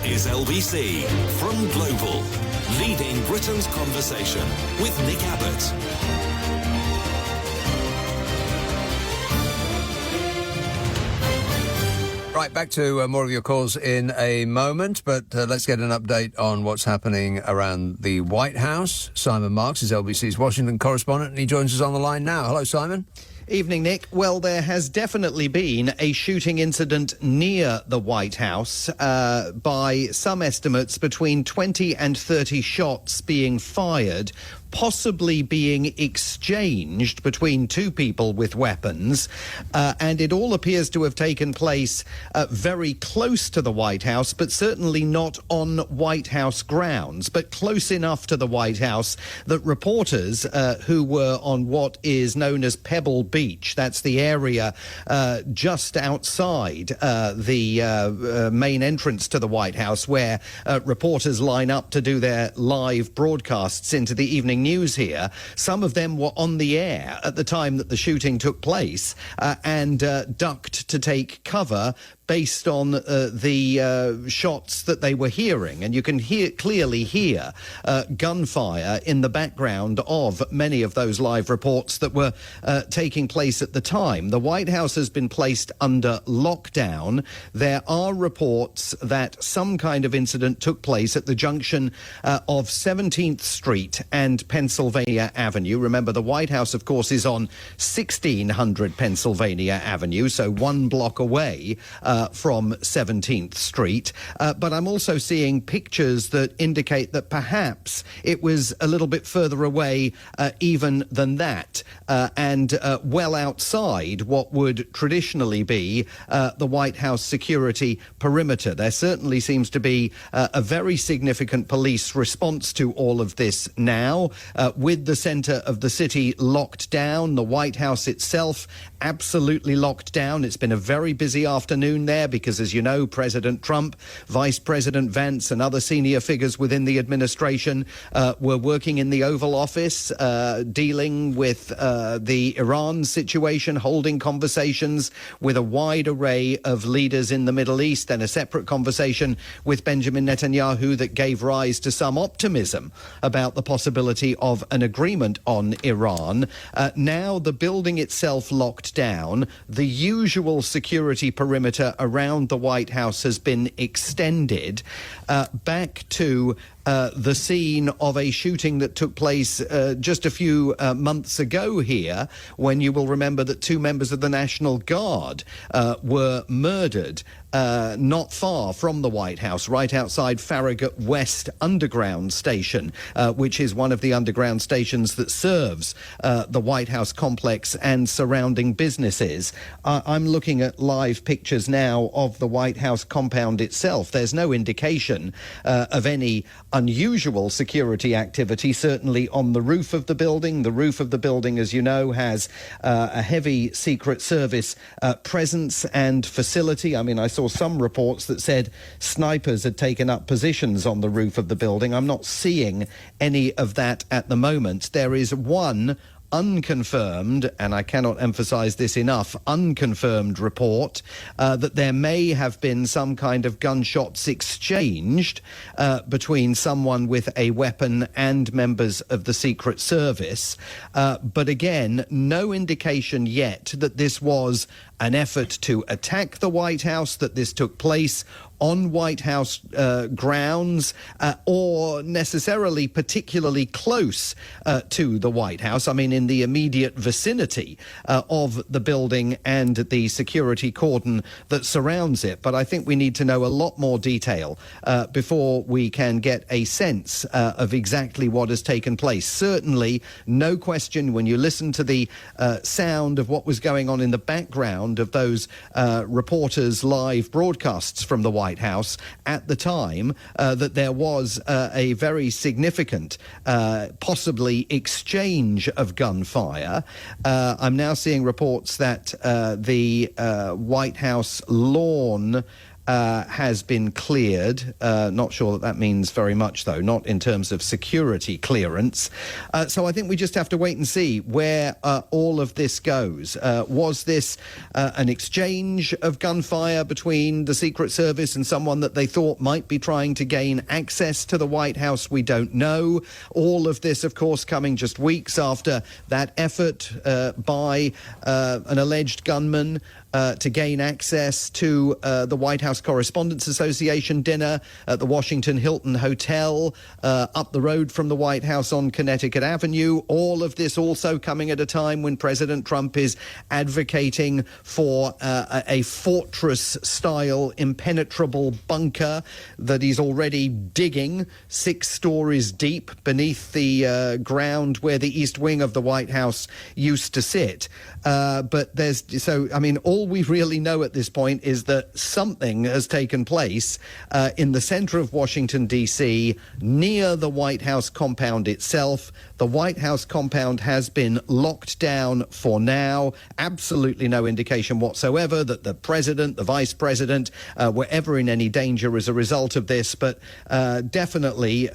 is LBC from Global, leading Britain's conversation with Nick Abbot. Right, back to more of your calls in a moment, but let's get an update on what's happening around the White House. Simon Marks is LBC's Washington correspondent, and he joins us on the line now. Hello, Simon. Evening, Nick. Well, there has definitely been a shooting incident near the White House. By some estimates, between 20 and 30 shots being fired, possibly being exchanged between two people with weapons. And it all appears to have taken place very close to the White House, but certainly not on White House grounds, but close enough to the White House that reporters who were on what is known as Pebble Beach, that's the area just outside the main entrance to the White House, where reporters line up to do their live broadcasts into the evening news here. Some of them were on the air at the time that the shooting took place and ducked to take cover based on the shots that they were hearing. And you can clearly hear gunfire in the background of many of those live reports that were taking place at the time. The White House has been placed under lockdown. There are reports that some kind of incident took place at the junction of 17th Street and Pennsylvania Avenue. Remember, the White House, of course, is on 1600 Pennsylvania Avenue, so one block away from 17th Street. But I'm also seeing pictures that indicate that perhaps it was a little bit further away even than that, and well outside what would traditionally be the White House security perimeter. There certainly seems to be a very significant police response to all of this now, with the centre of the city locked down, the White House itself absolutely locked down. It's been a very busy afternoon there because, as you know, President Trump, Vice President Vance and other senior figures within the administration were working in the Oval Office, dealing with the Iran situation, holding conversations with a wide array of leaders in the Middle East, and a separate conversation with Benjamin Netanyahu that gave rise to some optimism about the possibility of an agreement on Iran. Now the building itself locked down. The usual security perimeter around the White House has been extended back to the scene of a shooting that took place just a few months ago here, when you will remember that two members of the National Guard were murdered not far from the White House, right outside Farragut West Underground Station, which is one of the underground stations that serves the White House complex and surrounding businesses. I'm looking at live pictures now of the White House compound itself. There's no indication of any unusual security activity, certainly on the roof of the building. The roof of the building, as you know, has a heavy Secret Service presence and facility. I mean, I saw some reports that said snipers had taken up positions on the roof of the building. I'm not seeing any of that at the moment. There is one unconfirmed, and I cannot emphasize this enough, unconfirmed report that there may have been some kind of gunshots exchanged between someone with a weapon and members of the Secret Service. But again, no indication yet that this was an effort to attack the White House, that this took place on White House grounds, or necessarily particularly close to the White House. I mean, in the immediate vicinity of the building and the security cordon that surrounds it. But I think we need to know a lot more detail before we can get a sense of exactly what has taken place. Certainly, no question, when you listen to the sound of what was going on in the background of those reporters' live broadcasts from the White House at the time, that there was a very significant, possibly exchange of gunfire. I'm now seeing reports that the White House lawn has been cleared. Not sure that means very much, though, not in terms of security clearance. So I think we just have to wait and see where all of this goes. Was this an exchange of gunfire between the Secret Service and someone that they thought might be trying to gain access to the White House? We don't know. All of this, of course, coming just weeks after that effort by an alleged gunman to gain access to the White House Correspondents Association dinner at the Washington Hilton Hotel up the road from the White House on Connecticut Avenue. All of this also coming at a time when President Trump is advocating for a fortress-style impenetrable bunker that he's already digging 6 stories deep beneath the ground where the east wing of the White House used to sit. But all we really know at this point is that something has taken place in the center of Washington, D.C., near the White House compound itself. The White House compound has been locked down for now. Absolutely no indication whatsoever that the president, the vice president, were ever in any danger as a result of this, but definitely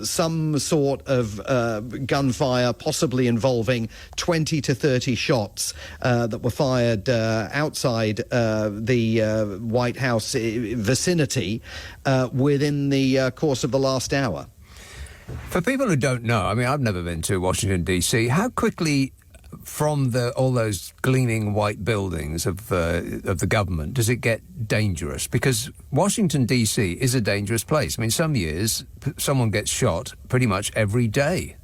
some sort of gunfire, possibly involving 20 to 30 shots that were fired outside the White House vicinity within the course of the last hour. For people who don't know, I mean, I've never been to Washington, D.C., how quickly from all those gleaming white buildings of the government does it get dangerous? Because Washington, D.C. is a dangerous place. I mean, some years someone gets shot pretty much every day.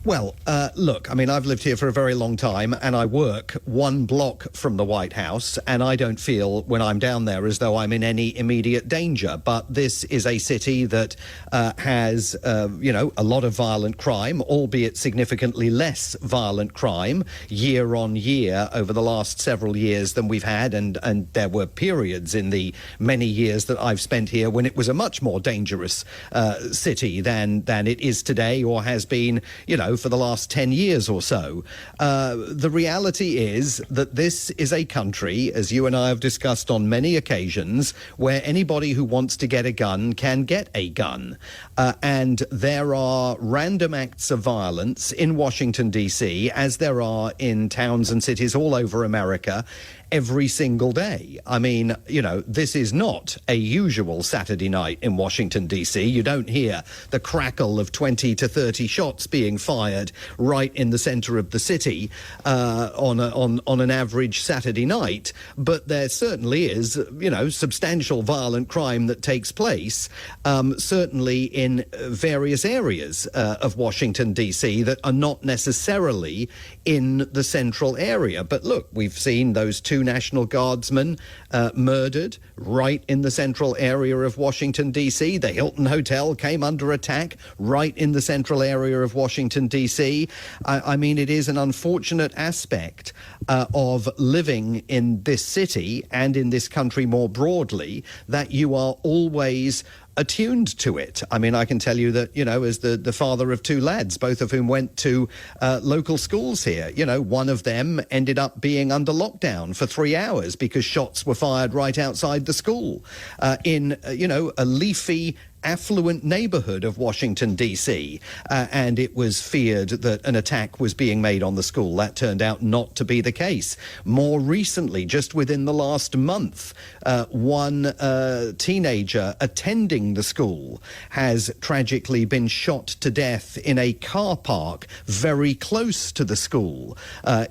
Well, look, I mean, I've lived here for a very long time and I work 1 block from the White House, and I don't feel when I'm down there as though I'm in any immediate danger. But this is a city that has, a lot of violent crime, albeit significantly less violent crime year on year over the last several years than we've had. And there were periods in the many years that I've spent here when it was a much more dangerous city than it is today or has been, for the last 10 years or so. The reality is that this is a country, as you and I have discussed on many occasions, where anybody who wants to get a gun can get a gun. And there are random acts of violence in Washington, D.C., as there are in towns and cities all over America, every single day. I mean, this is not a usual Saturday night in Washington, D.C. You don't hear the crackle of 20 to 30 shots being fired right in the center of the city on an average Saturday night. But there certainly is, substantial violent crime that takes place, certainly in various areas of Washington, D.C. that are not necessarily in the central area. But look, we've seen those 2 National Guardsmen murdered right in the central area of Washington, D.C. The Hilton Hotel came under attack right in the central area of Washington, D.C. I mean, it is an unfortunate aspect of living in this city and in this country more broadly that you are always attuned to it. I mean, I can tell you that, as the father of 2 lads, both of whom went to local schools here, one of them ended up being under lockdown for 3 hours because shots were fired right outside the school in, a leafy, affluent neighborhood of Washington, D.C., and it was feared that an attack was being made on the school. That turned out not to be the case. More recently, just within the last month, one teenager attending the school has tragically been shot to death in a car park very close to the school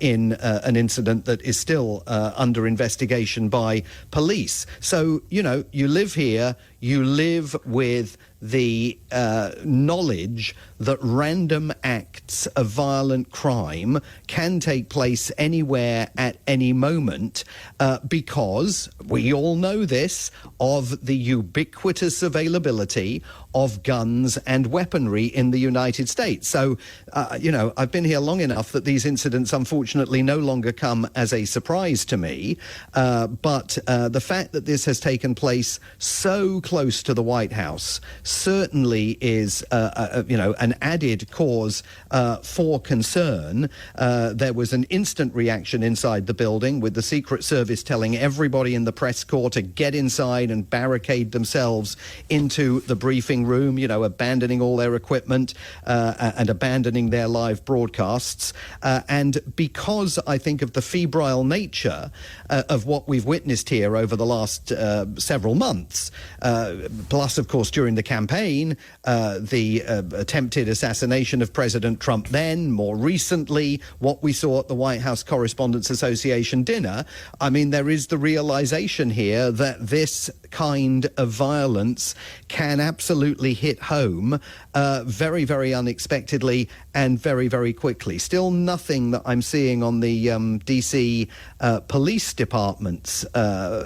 in an incident that is still under investigation by police. So, you live here, you live with the knowledge that random acts of violent crime can take place anywhere at any moment because we all know this, of the ubiquitous availability of guns and weaponry in the United States. So, I've been here long enough that these incidents unfortunately no longer come as a surprise to me. But the fact that this has taken place so close to the White House, certainly is, an added cause for concern. There was an instant reaction inside the building, with the Secret Service telling everybody in the press corps to get inside and barricade themselves into the briefing room, abandoning all their equipment and abandoning their live broadcasts. And because I think of the febrile nature of what we've witnessed here over the last several months, plus, of course, during the campaign, the attempted assassination of President Trump then, more recently, what we saw at the White House Correspondents Association dinner, I mean, there is the realization here that this kind of violence can absolutely hit home very, very unexpectedly and very, very quickly. Still nothing that I'm seeing on the DC Police Department's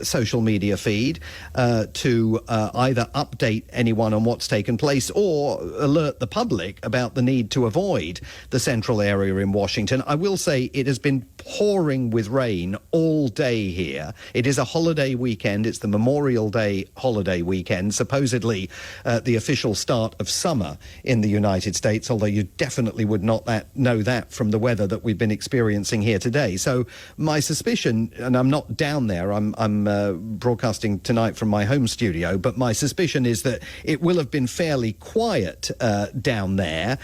social media feed to either update anyone on what's taken place or alert the public about the need to avoid the central area in Washington. I will say it has been pouring with rain all day here. It is a holiday weekend. It's the Memorial Day holiday weekend, supposedly the official start of summer in the United States, although you definitely would not know that from the weather that we've been experiencing here today. So my suspicion, and I'm not down there, I'm broadcasting tonight from my home studio, but my suspicion is that it will have been fairly quiet down there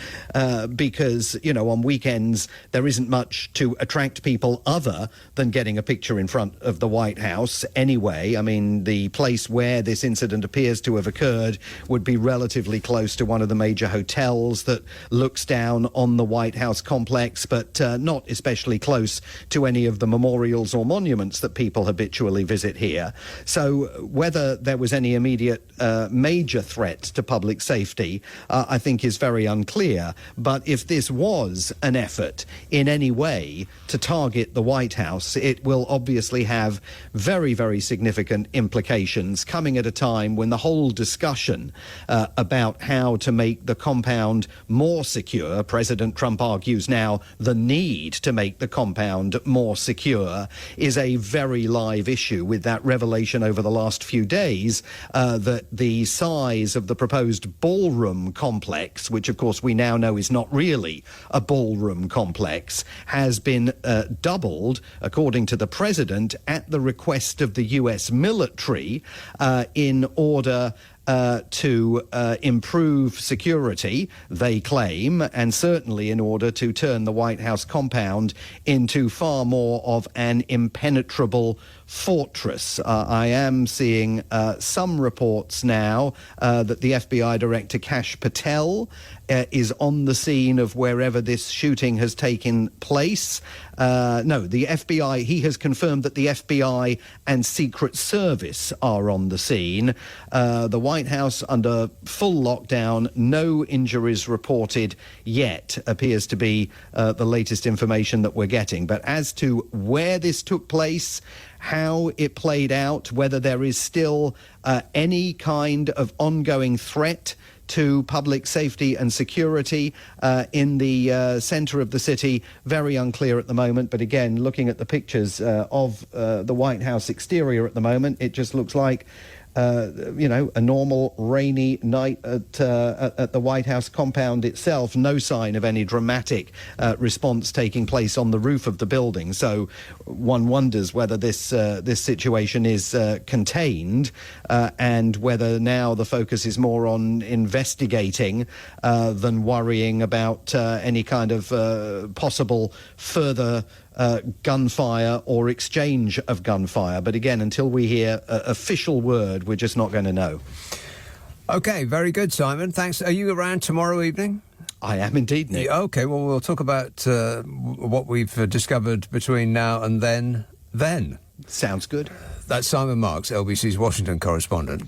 because, on weekends there isn't much to attract people other than getting a picture in front of the White House anyway. I mean, the place where this incident appears to have occurred would be relatively close to one of the major hotels that looks down on the White House complex, but not especially close to any of the memorials or monuments that people habitually visit here. So whether there was any immediate major threat to public safety, I think is very unclear. But if this was an effort in any way to target the White House, it will obviously have very, very significant implications, coming at a time when the whole discussion about how to make the compound more secure, President Trump argues now the need to make the compound more secure, is a very live issue, with that revelation over the last few days that the size of the proposed ballroom complex, which of course we now know is not really a ballroom complex, has been doubled, according to the president, at the request of the US military in order to improve security, they claim, and certainly in order to turn the White House compound into far more of an impenetrable fortress. I am seeing some reports now that the FBI Director Kash Patel is on the scene of wherever this shooting has taken place. No, the FBI, he has confirmed that the FBI and Secret Service are on the scene. The White House under full lockdown, no injuries reported yet, appears to be the latest information that we're getting. But as to where this took place, how it played out, whether there is still any kind of ongoing threat to public safety and security in the centre of the city, very unclear at the moment. But again, looking at the pictures of the White House exterior at the moment, it just looks like a normal rainy night at the White House compound itself. No sign of any dramatic response taking place on the roof of the building. So one wonders whether this situation is contained and whether now the focus is more on investigating than worrying about any kind of possible further gunfire or exchange of gunfire. But again, until we hear official word, we're just not going to know. OK, very good, Simon. Thanks. Are you around tomorrow evening? I am indeed, Nick. OK, well, we'll talk about what we've discovered between now and then. Sounds good. That's Simon Marks, LBC's Washington correspondent.